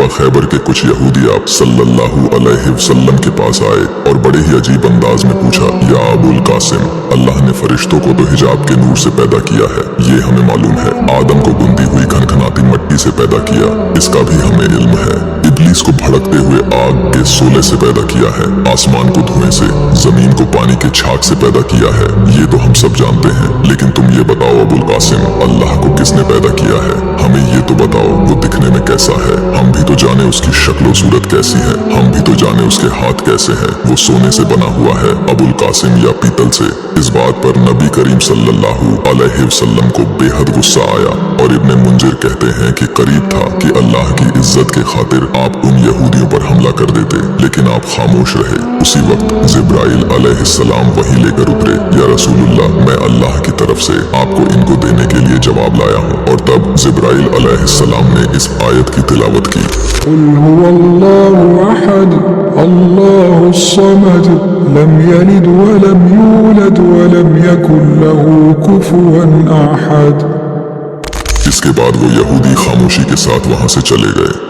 दफा खैबर के कुछ यहूदी आप सल्लल्लाहु अलैहि वसल्लम के पास आए और बड़े ही अजीब अंदाज में पूछा, या अबुल कासिम, अल्लाह ने फरिश्तों को तो हिजाब के नूर से पैदा किया है, ये हमें मालूम है। आदम को गुंदी हुई खनखनाती मिट्टी से पैदा किया, इसका भी हमें इल्म है। इब्लीस को भड़कते हुए आग के सोले से पैदा किया है, आसमान को धुएं से, जमीन को पानी के छाक से पैदा किया है, ये तो हम सब जानते हैं। लेकिन तुम ये बताओ अबुल कासिम, अल्लाह को किसने पैदा किया है? हमें ये तो बताओ, वो दिखने में कैसा है? हम भी तो जाने उसकी शक्ल सूरत कैसी है, हम भी तो जाने उसके हाथ कैसे हैं। वो सोने से बना हुआ है अबुल कासिम या पीतल से? इस बात पर नबी करीम सल्लल्लाहु अलैहि वसल्लम को बेहद गुस्सा आया और इब्ने मुंजिर कहते हैं कि करीब था कि अल्लाह की इज्जत के खातिर आप उन यहूदियों पर हमला कर देते, लेकिन आप खामोश रहे। उसी वक्त जिब्राइल अलैहिस्सलाम वही लेकर उतरे, या रसूलुल्लाह, मैं अल्लाह की तरफ से आपको इनको देने के लिए जवाब लाया हूँ। और तब जिब्राइल अलैहिस्सलाम ने इस आयत की तिलावत की, कुल हुवल्लाहु अहद, अल्लाहुस समद, लम यलिद वलम यूलद वलम यकुन लहू कुफुवन अहद। इसके बाद वो यहूदी खामोशी के साथ वहां से चले गए।